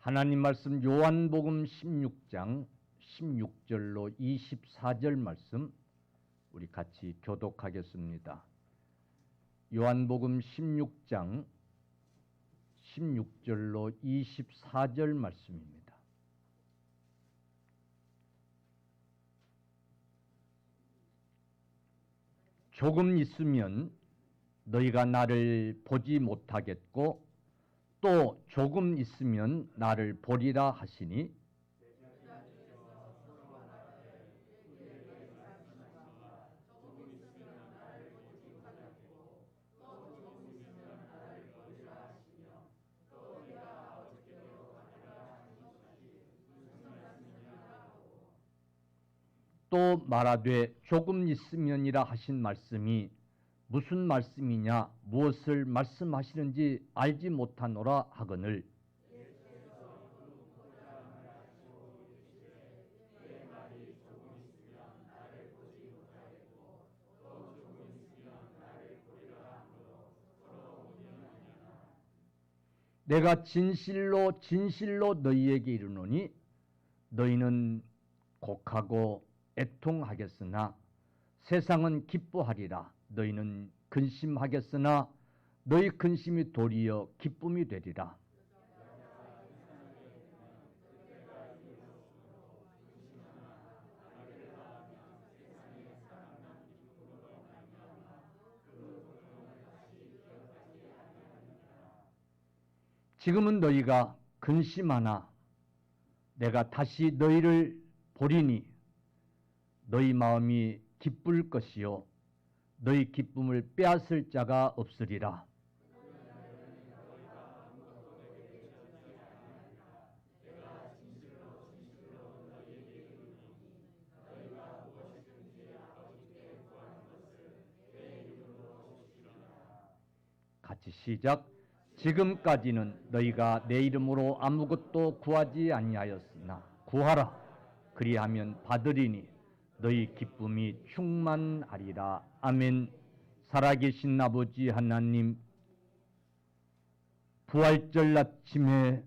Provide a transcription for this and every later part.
하나님 말씀 요한복음 16장 16절로 24절 말씀 우리 같이 교독하겠습니다. 요한복음 16장 16절로 24절 말씀입니다. 조금 있으면 너희가 나를 보지 못하겠고 또 조금 있으면 나를 보리라 하시니 또 말하되 조금 있으면이라 하신 말씀이 무슨 말씀이냐 무엇을 말씀하시는지 알지 못하노라 하거늘 내가 진실로 진실로 너희에게 이르노니 너희는 곡하고 애통하겠으나 세상은 기뻐하리라. 너희는 근심하겠으나 너희 근심이 도리어 기쁨이 되리라. 지금은 너희가 근심하나 내가 다시 너희를 보리니 너희 마음이 기쁠 것이요 너희 기쁨을 빼앗을 자가 없으리라. 같이 시작. 지금까지는 너희가 내 이름으로 아무것도 구하지 아니하였으나 구하라. 그리하면 받으리니 너희 기쁨이 충만하리라. 아멘. 살아계신 아버지 하나님, 부활절 아침에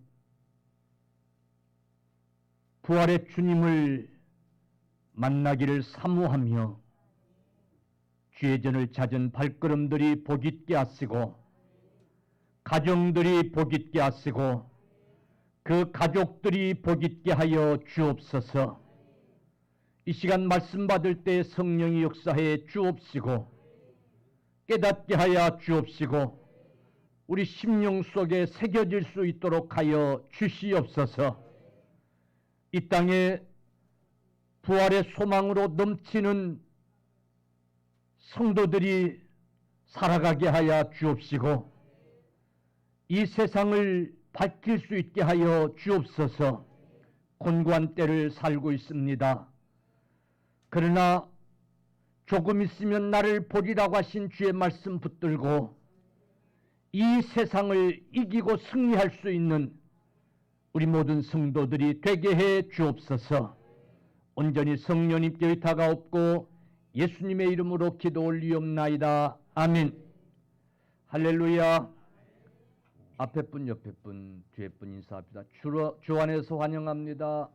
부활의 주님을 만나기를 사모하며 주의 전을 찾은 발걸음들이 복있게 하시고 가정들이 복있게 하시고 그 가족들이 복있게 하여 주옵소서. 이 시간 말씀 받을 때 성령이 역사해 주옵시고 깨닫게 하여 주옵시고 우리 심령 속에 새겨질 수 있도록 하여 주시옵소서. 이 땅에 부활의 소망으로 넘치는 성도들이 살아가게 하여 주옵시고 이 세상을 밝힐 수 있게 하여 주옵소서. 곤고한 때를 살고 있습니다. 그러나 조금 있으면 나를 보리라고 하신 주의 말씀 붙들고 이 세상을 이기고 승리할 수 있는 우리 모든 성도들이 되게 해 주옵소서. 온전히 성령님께 다가옵고 예수님의 이름으로 기도 올리옵나이다. 아멘. 할렐루야. 앞에 분, 옆에 분, 뒤에 분 인사합니다. 주 안에서 환영합니다.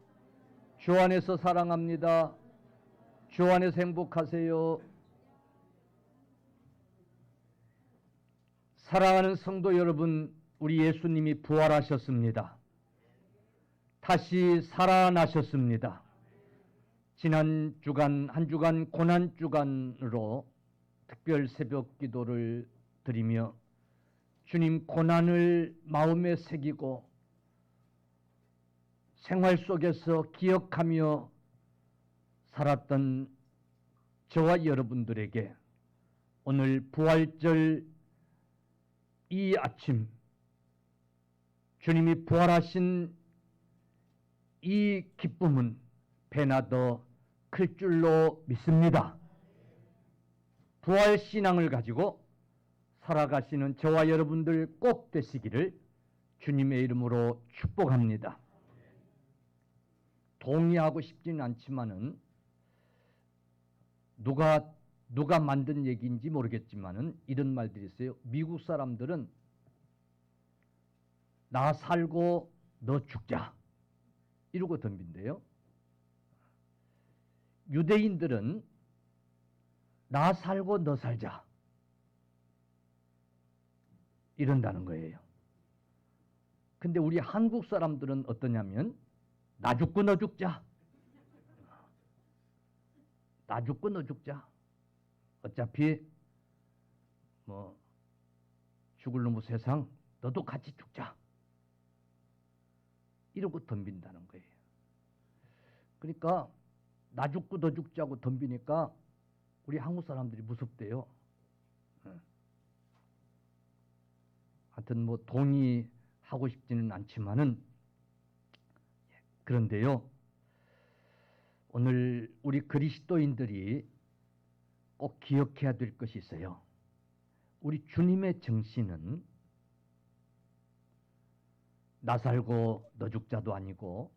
주 안에서 사랑합니다. 주 안에서 행복하세요. 사랑하는 성도 여러분, 우리 예수님이 부활하셨습니다. 다시 살아나셨습니다. 지난 주간, 한 주간 고난 주간으로 특별 새벽 기도를 드리며 주님 고난을 마음에 새기고 생활 속에서 기억하며 살았던 저와 여러분들에게 오늘 부활절 이 아침 주님이 부활하신 이 기쁨은 배나 더 클 줄로 믿습니다. 부활 신앙을 가지고 살아가시는 저와 여러분들 꼭 되시기를 주님의 이름으로 축복합니다. 동의하고 싶지는 않지만은 누가 만든 얘기인지 모르겠지만은 이런 말들이 있어요. 미국 사람들은 나 살고 너 죽자. 이러고 덤빈대요. 유대인들은 나 살고 너 살자. 이런다는 거예요. 근데 우리 한국 사람들은 어떠냐면 나 죽고 너 죽자. 나 죽고 너 죽자. 어차피 뭐 죽을 놈의 세상 너도 같이 죽자. 이러고 덤빈다는 거예요. 그러니까 나 죽고 너 죽자고 덤비니까 우리 한국 사람들이 무섭대요. 하여튼 뭐 동의하고 싶지는 않지만은 그런데요. 오늘 우리 그리스도인들이 꼭 기억해야 될 것이 있어요. 우리 주님의 정신은 나 살고 너 죽자도 아니고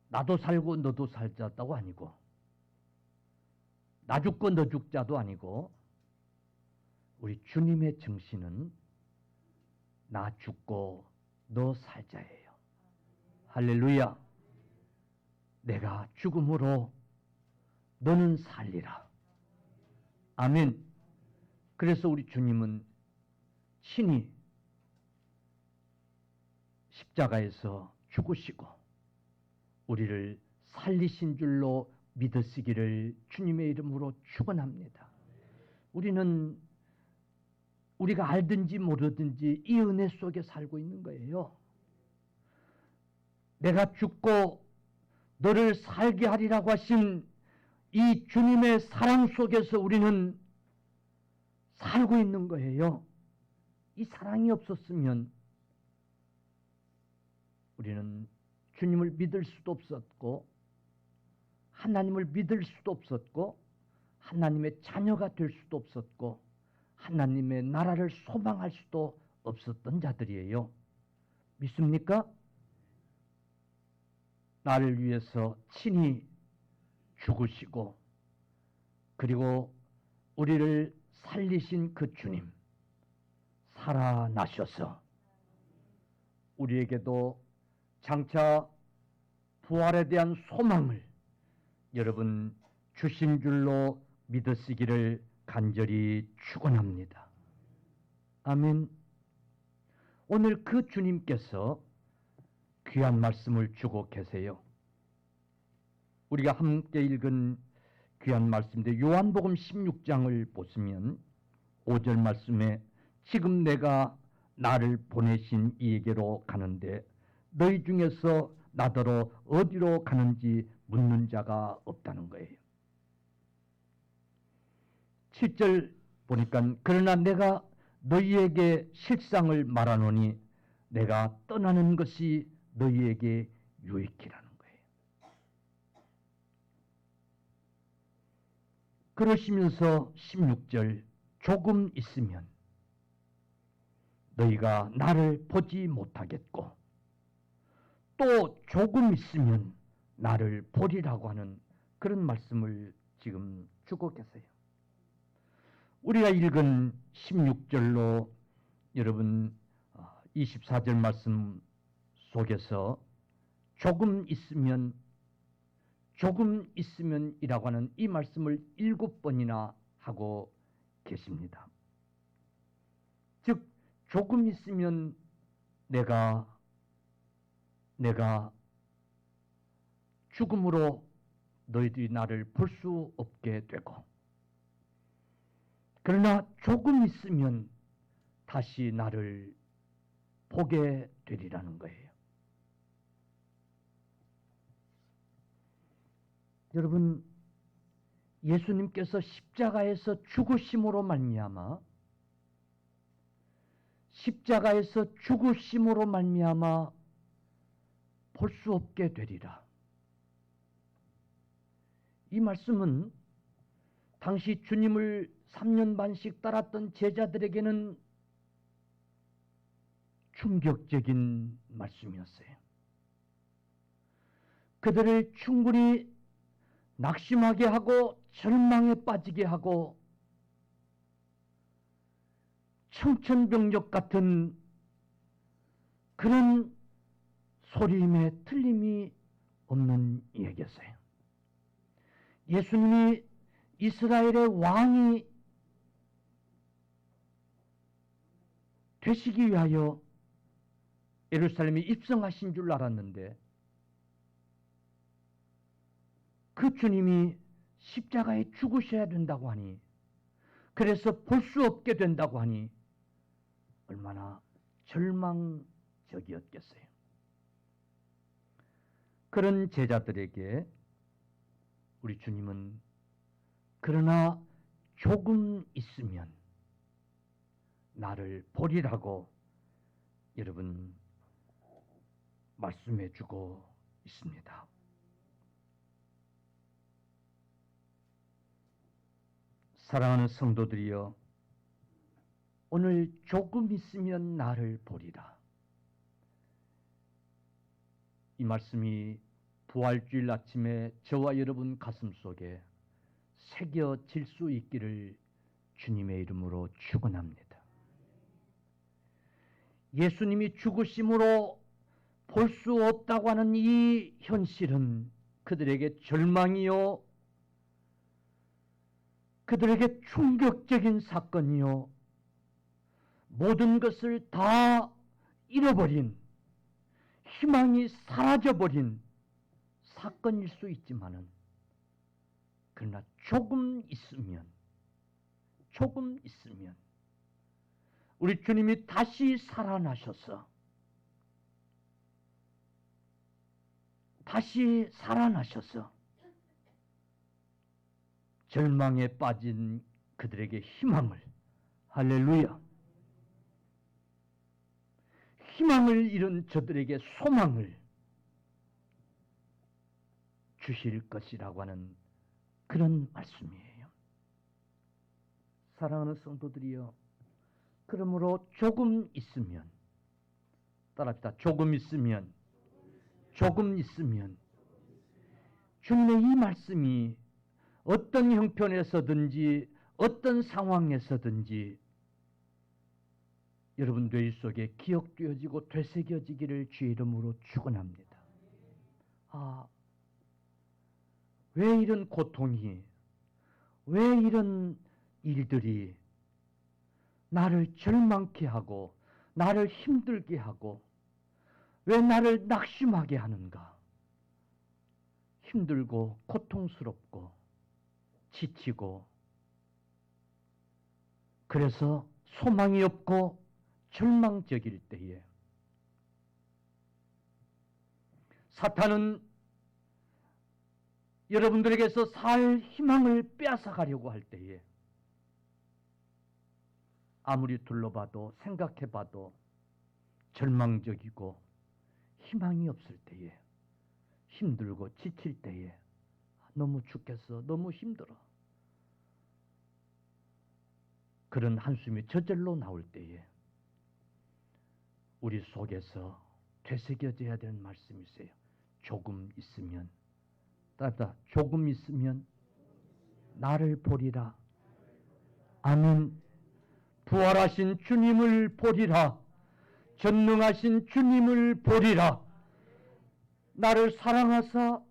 나도 살고 너도 살자도 아니고 나 죽고 너 죽자도 아니고 우리 주님의 정신은 나 죽고 너 살자예요. 할렐루야. 내가 죽음으로 너는 살리라. 아멘. 그래서 우리 주님은 친히 십자가에서 죽으시고 우리를 살리신 줄로 믿으시기를 주님의 이름으로 축원합니다. 우리는 우리가 알든지 모르든지 이 은혜 속에 살고 있는 거예요. 내가 죽고 너를 살게 하리라고 하신 이 주님의 사랑 속에서 우리는 살고 있는 거예요. 이 사랑이 없었으면 우리는 주님을 믿을 수도 없었고 하나님을 믿을 수도 없었고 하나님의 자녀가 될 수도 없었고 하나님의 나라를 소망할 수도 없었던 자들이에요. 믿습니까? 나를 위해서 친히 죽으시고 그리고 우리를 살리신 그 주님 살아나셔서 우리에게도 장차 부활에 대한 소망을 여러분 주신 줄로 믿으시기를 간절히 축원합니다. 아멘. 오늘 그 주님께서 귀한 말씀을 주고 계세요. 우리가 함께 읽은 귀한 말씀인데 요한복음 16장을 보시면 5절 말씀에 지금 내가 나를 보내신 이에게로 가는데 너희 중에서 나더러 어디로 가는지 묻는 자가 없다는 거예요. 7절 보니까 그러나 내가 너희에게 실상을 말하노니 내가 떠나는 것이 너희에게 유익이라는 거예요. 그러시면서 16절 조금 있으면 너희가 나를 보지 못하겠고 또 조금 있으면 나를 보리라고 하는 그런 말씀을 지금 주고 계세요. 우리가 읽은 16절로 여러분 24절 말씀 속에서 조금 있으면이라고 하는 이 말씀을 7번이나 하고 계십니다. 즉 조금 있으면 내가 죽음으로 너희들이 나를 볼 수 없게 되고 그러나 조금 있으면 다시 나를 보게 되리라는 거예요. 여러분 예수님께서 십자가에서 죽으심으로 말미암아 볼 수 없게 되리라. 이 말씀은 당시 주님을 3년 반씩 따랐던 제자들에게는 충격적인 말씀이었어요. 그들을 충분히 낙심하게 하고 절망에 빠지게 하고 청천벽력 같은 그런 소리임에 틀림이 없는 얘기였어요. 예수님이 이스라엘의 왕이 되시기 위하여 예루살렘에 입성하신 줄 알았는데 그 주님이 십자가에 죽으셔야 된다고 하니, 그래서 볼 수 없게 된다고 하니 얼마나 절망적이었겠어요. 그런 제자들에게 우리 주님은 그러나 조금 있으면 나를 보리라고 여러분 말씀해 주고 있습니다. 사랑하는 성도들이여, 오늘 조금 있으면 나를 보리라. 이 말씀이 부활주일 아침에 저와 여러분 가슴 속에 새겨질 수 있기를 주님의 이름으로 축원합니다. 예수님이 죽으심으로 볼 수 없다고 하는 이 현실은 그들에게 절망이요, 그들에게 충격적인 사건이요, 모든 것을 다 잃어버린, 희망이 사라져버린 사건일 수 있지만은, 그러나 조금 있으면 우리 주님이 다시 살아나셔서 절망에 빠진 그들에게 희망을, 할렐루야, 희망을 잃은 저들에게 소망을 주실 것이라고 하는 그런 말씀이에요. 사랑하는 성도들이여, 그러므로 조금 있으면, 따라합시다. 조금 있으면 주님의 이 말씀이 어떤 형편에서든지 어떤 상황에서든지 여러분 뇌 속에 기억되어지고 되새겨지기를 주의 이름으로 축원합니다. 왜 이런 고통이, 왜 이런 일들이 나를 절망케 하고 나를 힘들게 하고 왜 나를 낙심하게 하는가? 힘들고 고통스럽고 지치고, 그래서 소망이 없고 절망적일 때에 사탄은 여러분들에게서 살 희망을 빼앗아가려고 할 때에 아무리 둘러봐도 생각해봐도 절망적이고 희망이 없을 때에, 힘들고 지칠 때에, 너무 죽겠어, 너무 힘들어, 그런 한숨이 저절로 나올 때에 우리 속에서 되새겨져야 되는 말씀이 있어요. 조금 있으면, 조금 있으면 나를 보리라. 아멘. 부활하신 주님을 보리라. 전능하신 주님을 보리라. 나를 사랑하사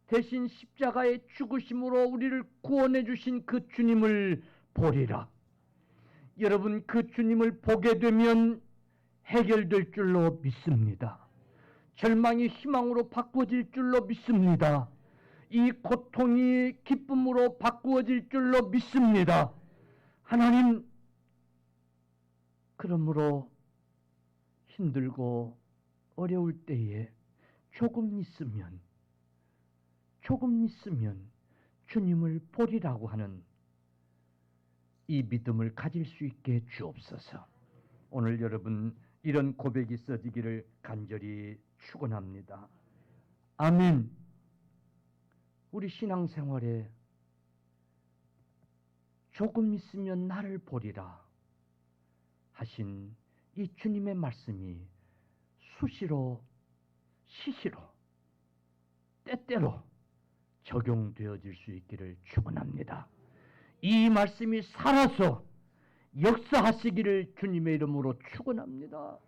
대신 십자가의 죽으심으로 우리를 구원해 주신 그 주님을 보리라. 여러분, 그 주님을 보게 되면 해결될 줄로 믿습니다. 절망이 희망으로 바꾸어질 줄로 믿습니다. 이 고통이 기쁨으로 바꾸어질 줄로 믿습니다. 하나님, 그러므로 힘들고 어려울 때에 조금 있으면 주님을 보리라고 하는 이 믿음을 가질 수 있게 주옵소서. 오늘 여러분 이런 고백이 써지기를 간절히 축원합니다. 아멘. 우리 신앙생활에 조금 있으면 나를 보리라 하신 이 주님의 말씀이 수시로 시시로 때때로 적용되어질 수 있기를 축원합니다. 이 말씀이 살아서 역사하시기를 주님의 이름으로 축원합니다.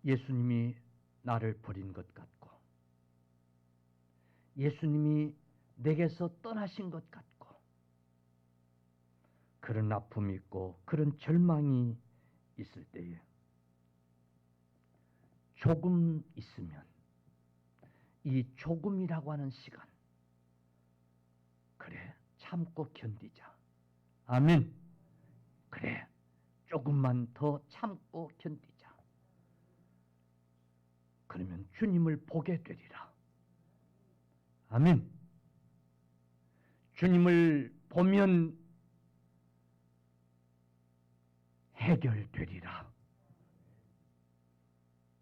예수님이 나를 버린 것 같고 예수님이 내게서 떠나신 것 같고 그런 아픔이 있고 그런 절망이 있을 때에 조금 있으면 이 조금이라고 하는 시간 그래 참고 견디자. 아멘. 그래 조금만 더 참고 견디자. 그러면 주님을 보게 되리라. 아멘. 주님을 보면 해결되리라.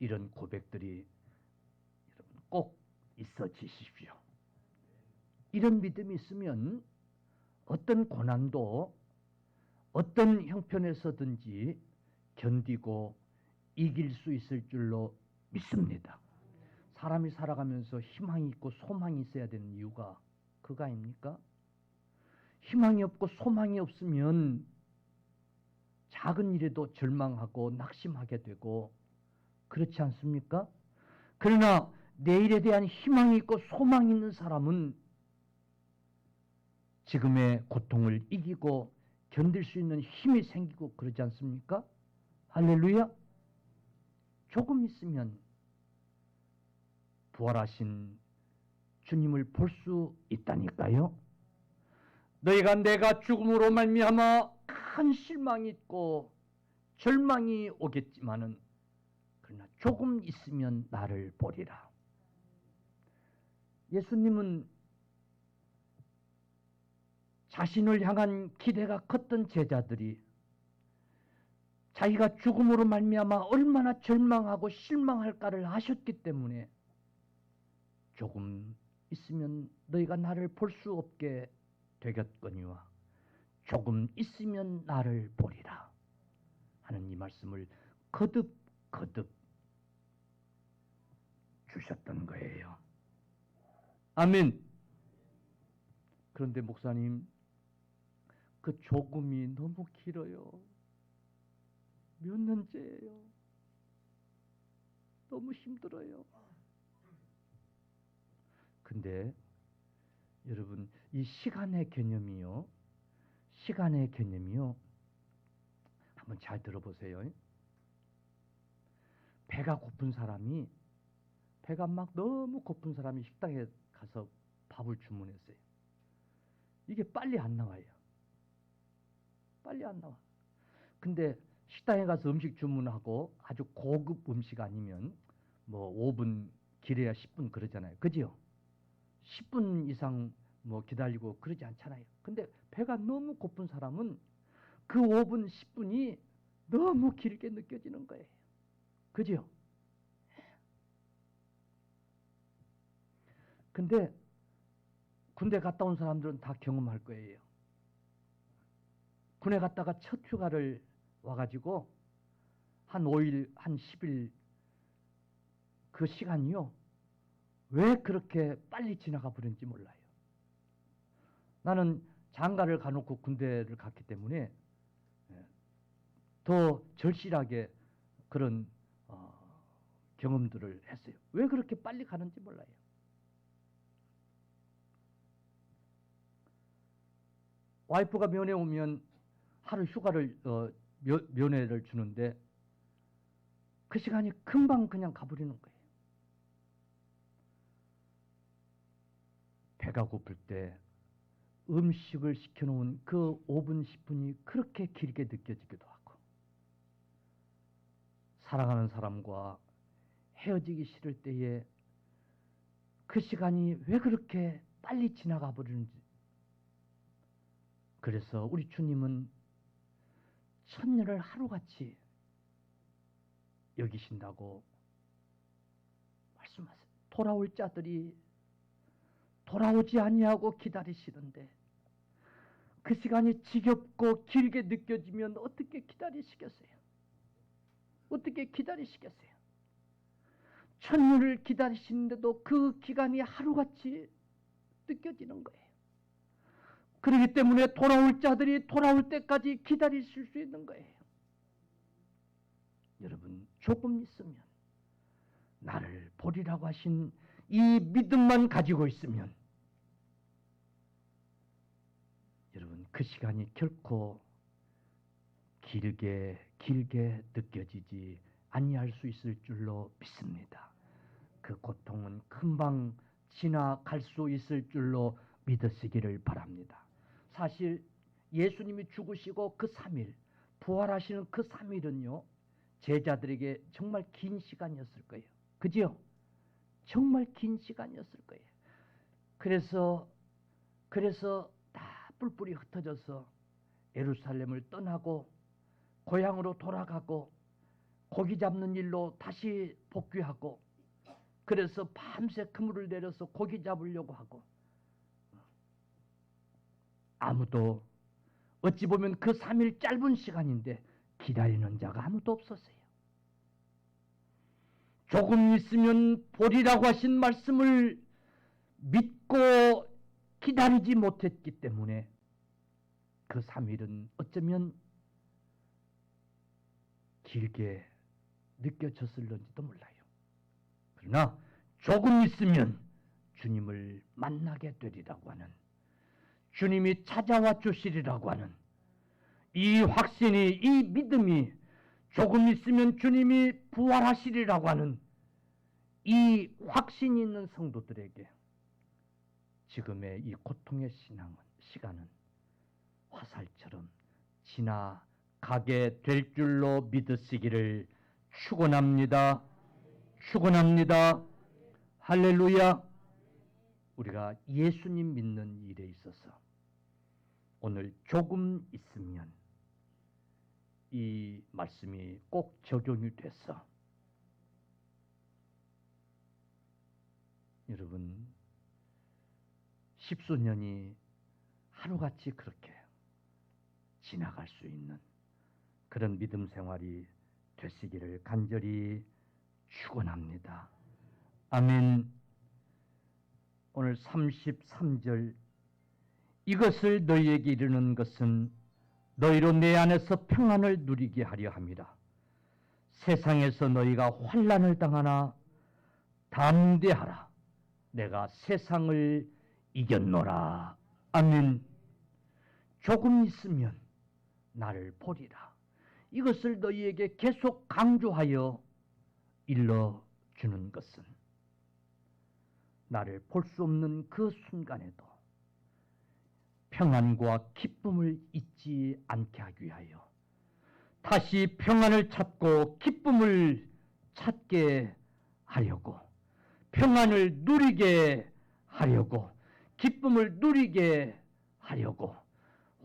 이런 고백들이 여러분 꼭 있어지십시오. 이런 믿음이 있으면 어떤 고난도 어떤 형편에서든지 견디고 이길 수 있을 줄로 믿습니다. 사람이 살아가면서 희망이 있고 소망이 있어야 되는 이유가 그거 아닙니까? 희망이 없고 소망이 없으면 작은 일에도 절망하고 낙심하게 되고 그렇지 않습니까? 그러나 내일에 대한 희망이 있고 소망이 있는 사람은 지금의 고통을 이기고 견딜 수 있는 힘이 생기고 그러지 않습니까? 할렐루야. 조금 있으면 부활하신 주님을 볼 수 있다니까요. 너희가 내가 죽음으로 말미암아 큰 실망이 있고 절망이 오겠지만은 그러나 조금 있으면 나를 보리라. 예수님은 자신을 향한 기대가 컸던 제자들이 자기가 죽음으로 말미암아 얼마나 절망하고 실망할까를 아셨기 때문에 조금 있으면 너희가 나를 볼 수 없게 되겠거니와 조금 있으면 나를 보리라 하는 이 말씀을 거듭 주셨던 거예요. 아멘. 그런데 목사님 그 조금이 너무 길어요. 몇 년째예요. 너무 힘들어요. 근데 여러분 이 시간의 개념이요. 한번 잘 들어보세요. 배가 막 너무 고픈 사람이 식당에 가서 밥을 주문했어요. 이게 빨리 안 나와요. 빨리 안 나와. 근데 식당에 가서 음식 주문하고 아주 고급 음식 아니면 뭐 5분 길어야 10분 그러잖아요. 그죠? 10분 이상 뭐 기다리고 그러지 않잖아요. 근데 배가 너무 고픈 사람은 그 5분, 10분이 너무 길게 느껴지는 거예요. 그죠? 근데 군대 갔다 온 사람들은 다 경험할 거예요. 군에 갔다가 첫 휴가를 와가지고 한 5일, 한 10일 그 시간이요. 왜 그렇게 빨리 지나가 버렸는지 몰라요. 나는 장가를 가놓고 군대를 갔기 때문에 더 절실하게 그런 경험들을 했어요. 왜 그렇게 빨리 가는지 몰라요. 와이프가 면회 오면 하루 휴가를 면회를 주는데 그 시간이 금방 그냥 가버리는 거예요. 배가 고플 때 음식을 시켜놓은 그 5분, 10분이 그렇게 길게 느껴지기도 하고 사랑하는 사람과 헤어지기 싫을 때에 그 시간이 왜 그렇게 빨리 지나가 버리는지. 그래서 우리 주님은 천년을 하루같이 여기신다고 말씀하세요. 돌아올 자들이 돌아오지 아니하고 기다리시는데 그 시간이 지겹고 길게 느껴지면 어떻게 기다리시겠어요? 어떻게 기다리시겠어요? 천년을 기다리시는데도 그 기간이 하루같이 느껴지는 거예요. 그렇기 때문에 돌아올 자들이 돌아올 때까지 기다리실 수 있는 거예요. 여러분 조금 있으면 나를 보리라고 하신 이 믿음만 가지고 있으면 여러분 그 시간이 결코 길게 느껴지지 아니할 수 있을 줄로 믿습니다. 그 고통은 금방 지나갈 수 있을 줄로 믿으시기를 바랍니다. 사실 예수님이 죽으시고 그 3일, 부활하시는 그 3일은요, 제자들에게 정말 긴 시간이었을 거예요. 그지요? 정말 긴 시간이었을 거예요. 그래서 다 뿔뿔이 흩어져서 예루살렘을 떠나고 고향으로 돌아가고 고기 잡는 일로 다시 복귀하고, 그래서 밤새 그물을 내려서 고기 잡으려고 하고, 아무도 어찌 보면 그 3일 짧은 시간인데 기다리는 자가 아무도 없었어요. 조금 있으면 보리라고 하신 말씀을 믿고 기다리지 못했기 때문에 그 3일은 어쩌면 길게 느껴졌을런지도 몰라요. 그러나 조금 있으면 주님을 만나게 되리라고 하는, 주님이 찾아와 주시리라고 하는 이 확신이, 이 믿음이, 조금 있으면 주님이 부활하시리라고 하는 이 확신이 있는 성도들에게 지금의 이 고통의 시간은 화살처럼 지나가게 될 줄로 믿으시기를 축원합니다. 축원합니다. 할렐루야. 우리가 예수님 믿는 일에 있어서 오늘 조금 있으면 이 말씀이 꼭 적용이 돼서 여러분 십수년이 하루같이 그렇게 지나갈 수 있는 그런 믿음 생활이 되시기를 간절히 축원합니다. 아멘. 오늘 33절, 이것을 너희에게 이르는 것은 너희로 내 안에서 평안을 누리게 하려 함이라. 세상에서 너희가 환난을 당하나 담대하라. 내가 세상을 이겼노라. 아멘. 조금 있으면 나를 보리라. 이것을 너희에게 계속 강조하여 일러주는 것은 나를 볼 수 없는 그 순간에도 평안과 기쁨을 잊지 않게 하기 위하여 다시 평안을 찾고 기쁨을 찾게 하려고, 평안을 누리게 하려고, 기쁨을 누리게 하려고,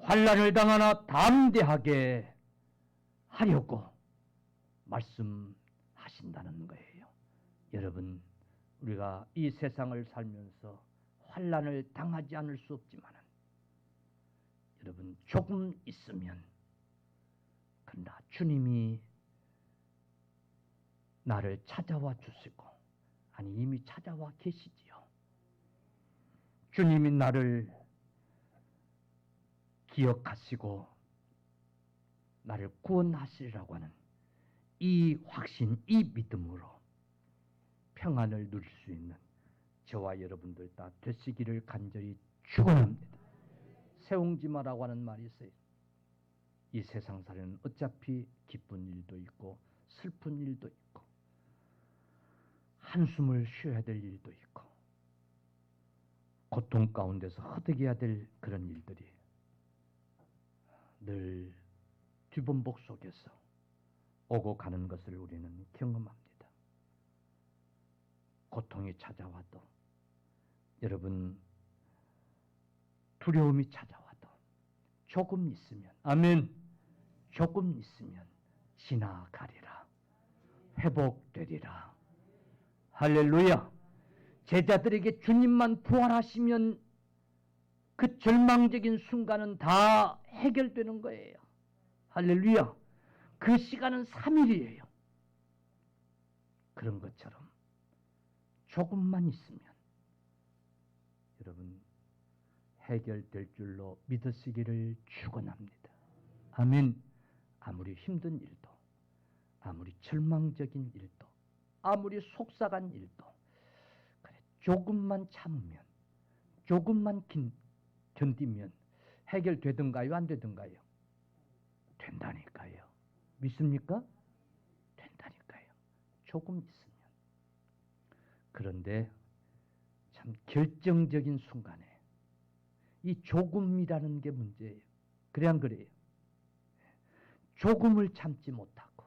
환난을 당하나 담대하게 하려고 말씀하신다는 거예요. 여러분, 우리가 이 세상을 살면서 환난을 당하지 않을 수 없지만 여러분 조금 있으면, 그러나 주님이 나를 찾아와 주시고, 아니 이미 찾아와 계시지요. 주님이 나를 기억하시고 나를 구원하시리라고 하는 이 확신, 이 믿음으로 평안을 누릴 수 있는 저와 여러분들 다 되시기를 간절히 축원합니다. 세웅지마라고 하는 말이 있어요. 이 세상 살이는 어차피 기쁜 일도 있고 슬픈 일도 있고 한숨을 쉬어야 될 일도 있고 고통 가운데서 허덕여야 될 그런 일들이 늘 뒤범복 속에서 오고 가는 것을 우리는 경험합니다. 고통이 찾아와도, 여러분 두려움이 찾아와도 조금 있으면, 아멘, 조금 있으면 지나가리라. 회복되리라. 할렐루야. 제자들에게 주님만 부활하시면 그 절망적인 순간은 다 해결되는 거예요. 할렐루야. 그 시간은 3일이에요. 그런 것처럼 조금만 있으면 여러분 해결될 줄로 믿으시기를 축원합니다. 아멘. 아무리 힘든 일도, 아무리 절망적인 일도 아무리 속상한 일도 그래, 조금만 참으면, 조금만 견디면 해결되든가요, 안 되든가요? 된다니까요. 믿습니까? 된다니까요. 조금 있으면. 그런데 참 결정적인 순간에 이 조금이라는 게 문제예요. 그래 안 그래요? 조금을 참지 못하고,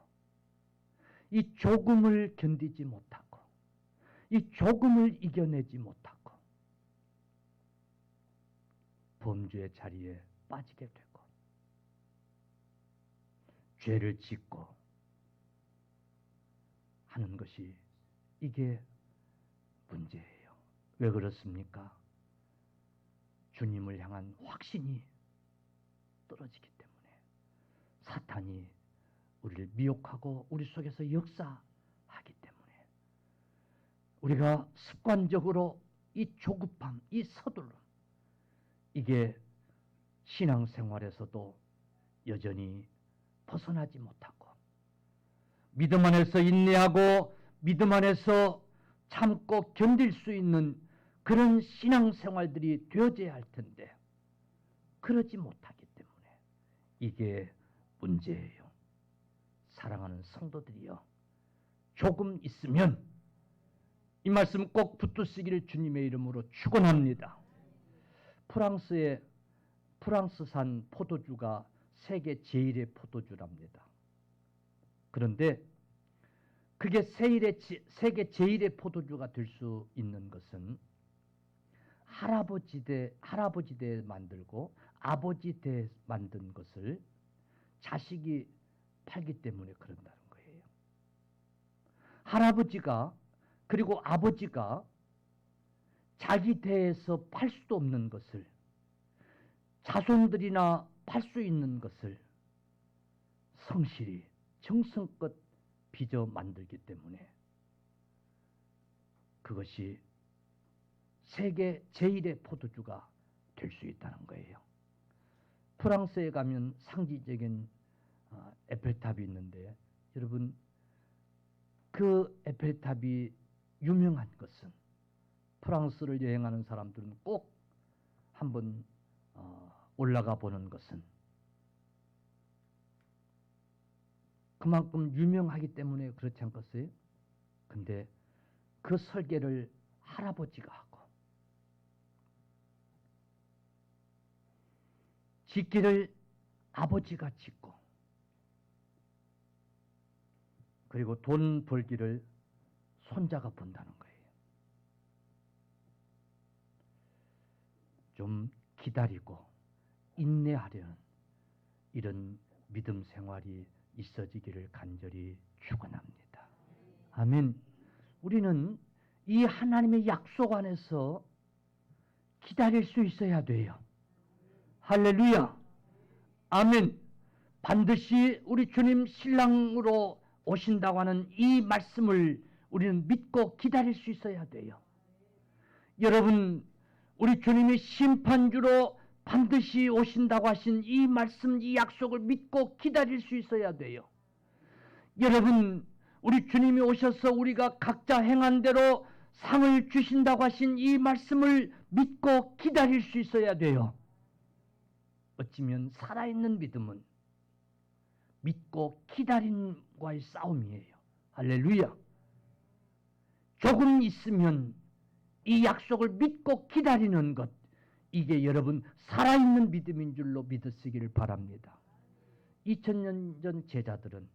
이 조금을 견디지 못하고, 이 조금을 이겨내지 못하고 범죄의 자리에 빠지게 되고 죄를 짓고 하는 것이 이게 문제예요. 왜 그렇습니까? 주님을 향한 확신이 떨어지기 때문에 사탄이 우리를 미혹하고 우리 속에서 역사하기 때문에 우리가 습관적으로 이 조급함, 이 서둘름, 이게 신앙생활에서도 여전히 벗어나지 못하고 믿음 안에서 인내하고 믿음 안에서 참고 견딜 수 있는 그런 신앙생활들이 되어져야 할 텐데 그러지 못하기 때문에 이게 문제예요. 사랑하는 성도들이여, 조금 있으면 이 말씀 꼭 붙드시기를 주님의 이름으로 축원합니다. 프랑스산 포도주가 세계 제1의 포도주랍니다. 그런데 그게 세계 제1의 포도주가 될 수 있는 것은 할아버지 대 만들고 아버지 대 만든 것을 자식이 팔기 때문에 그런다는 거예요. 할아버지가 그리고 아버지가 자기 대에서 팔 수도 없는 것을 자손들이나 팔 수 있는 것을 성실히 정성껏 빚어 만들기 때문에 그것이 세계 제1의 포도주가 될 수 있다는 거예요. 프랑스에 가면 상징적인 에펠탑이 있는데 여러분, 그 에펠탑이 유명한 것은 프랑스를 여행하는 사람들은 꼭 한번 올라가 보는 것은 그만큼 유명하기 때문에 그렇지 않겠어요? 근데 그 설계를 할아버지가 하고 짓기를 아버지가 짓고 그리고 돈 벌기를 손자가 번다는 거예요. 좀 기다리고 인내하려는 이런 믿음 생활이 있어지기를 간절히 축원합니다. 아멘. 우리는 이 하나님의 약속 안에서 기다릴 수 있어야 돼요. 할렐루야. 아멘. 반드시 우리 주님 신랑으로 오신다고 하는 이 말씀을 우리는 믿고 기다릴 수 있어야 돼요. 여러분, 우리 주님이 심판주로 반드시 오신다고 하신 이 말씀, 이 약속을 믿고 기다릴 수 있어야 돼요. 여러분, 우리 주님이 오셔서 우리가 각자 행한 대로 상을 주신다고 하신 이 말씀을 믿고 기다릴 수 있어야 돼요. 어찌면 살아있는 믿음은 믿고 기다림과의 싸움이에요. 할렐루야. 조금 있으면 이 약속을 믿고 기다리는 것, 이게 여러분 살아있는 믿음인 줄로 믿으시기를 바랍니다. 2000년 전 제자들은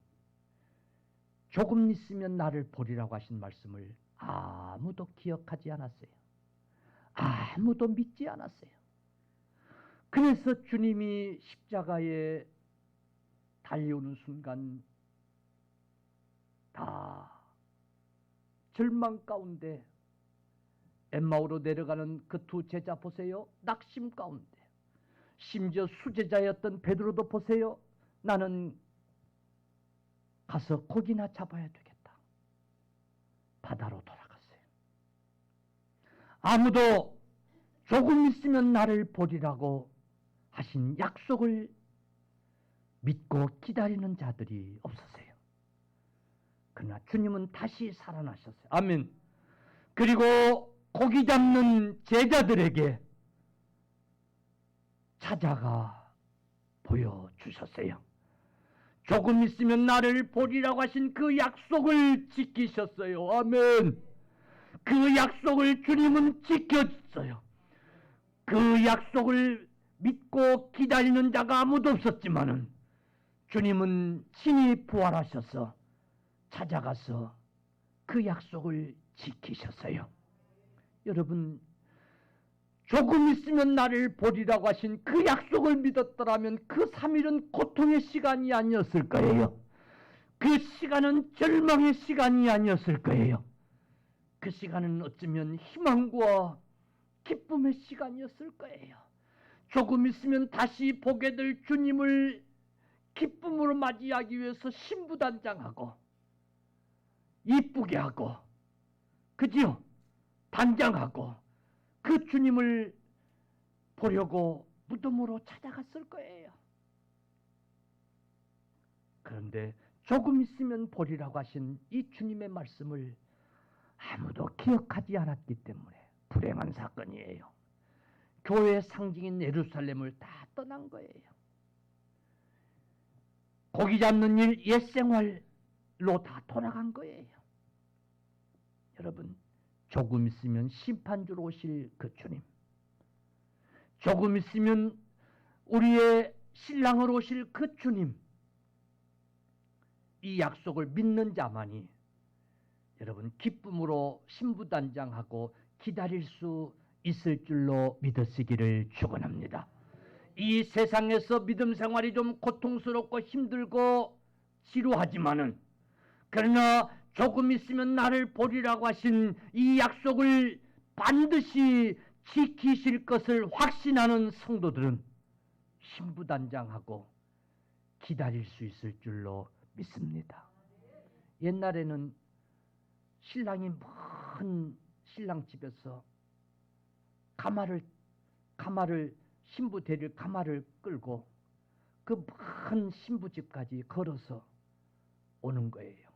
조금 있으면 나를 보리라고 하신 말씀을 아무도 기억하지 않았어요. 아무도 믿지 않았어요. 그래서 주님이 십자가에 달려오는 순간 다 절망 가운데 엠마오로 내려가는 그 두 제자 보세요. 낙심 가운데. 심지어 수제자였던 베드로도 보세요. 나는 가서 고기나 잡아야 되겠다. 바다로 돌아갔어요. 아무도 조금 있으면 나를 보리라고 하신 약속을 믿고 기다리는 자들이 없었어요. 그러나 주님은 다시 살아나셨어요. 아멘. 그리고 고기 잡는 제자들에게 찾아가 보여주셨어요. 조금 있으면 나를 보리라고 하신 그 약속을 지키셨어요. 아멘. 그 약속을 주님은 지켰어요. 그 약속을 믿고 기다리는 자가 아무도 없었지만은 주님은 친히 부활하셔서 찾아가서 그 약속을 지키셨어요. 여러분, 조금 있으면 나를 보리라고 하신 그 약속을 믿었더라면 그 3일은 고통의 시간이 아니었을 거예요. 그 시간은 절망의 시간이 아니었을 거예요. 그 시간은 어쩌면 희망과 기쁨의 시간이었을 거예요. 조금 있으면 다시 보게 될 주님을 기쁨으로 맞이하기 위해서 신부단장하고 이쁘게 하고, 그지요? 단장하고 그 주님을 보려고 무덤으로 찾아갔을 거예요. 그런데 조금 있으면 보리라고 하신 이 주님의 말씀을 아무도 기억하지 않았기 때문에 불행한 사건이에요. 교회의 상징인 예루살렘을 다 떠난 거예요. 고기 잡는 일, 옛 생활로 다 돌아간 거예요. 여러분, 조금 있으면 심판주로 오실 그 주님, 조금 있으면 우리의 신랑으로 오실 그 주님, 이 약속을 믿는 자만이 여러분 기쁨으로 신부단장하고 기다릴 수 있을 줄로 믿으시기를 축원합니다. 이 세상에서 믿음 생활이 좀 고통스럽고 힘들고 지루하지만은, 그러나 조금 있으면 나를 보리라고 하신 이 약속을 반드시 지키실 것을 확신하는 성도들은 신부단장하고 기다릴 수 있을 줄로 믿습니다. 옛날에는 신랑이 먼 신랑 집에서 가마를 신부 데릴 가마를 끌고 그 먼 신부 집까지 걸어서 오는 거예요.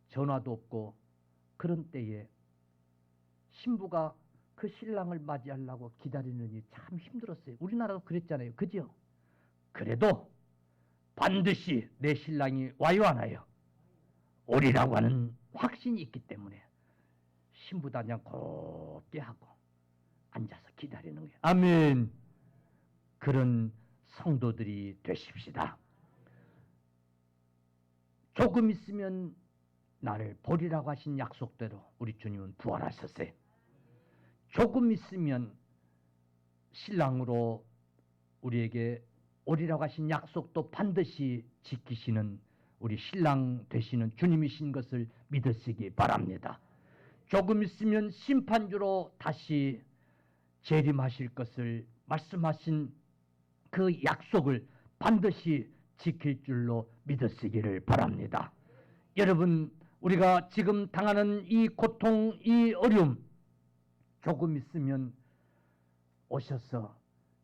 전화도 없고 그런 때에 신부가 그 신랑을 맞이하려고 기다리는 일이 참 힘들었어요. 우리나라도 그랬잖아요. 그죠? 그래도 반드시 내 신랑이 와요 안 와요? 오리라고 하는 확신이 있기 때문에 신부단장 곱게 하고 앉아서 기다리는 거예요. 아멘. 그런 성도들이 되십시다. 조금 있으면 나를 보리라고 하신 약속대로 우리 주님은 부활하셨어요. 조금 있으면 신랑으로 우리에게 오리라고 하신 약속도 반드시 지키시는 우리 신랑 되시는 주님이신 것을 믿으시기 바랍니다. 조금 있으면 심판주로 다시 재림하실 것을 말씀하신 그 약속을 반드시 지킬 줄로 믿으시기를 바랍니다. 여러분, 우리가 지금 당하는 이 고통, 이 어려움 조금 있으면 오셔서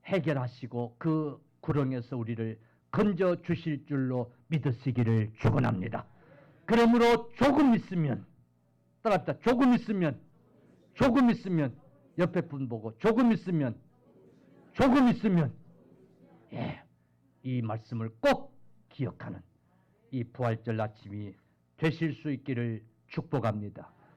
해결하시고 그 구렁에서 우리를 건져 주실 줄로 믿으시기를 축원합니다. 그러므로 조금 있으면, 따라합시다. 조금 있으면 옆에 분 보고 조금 있으면 예, 이 말씀을 꼭 기억하는 이 부활절 아침이 되실 수 있기를 축복합니다.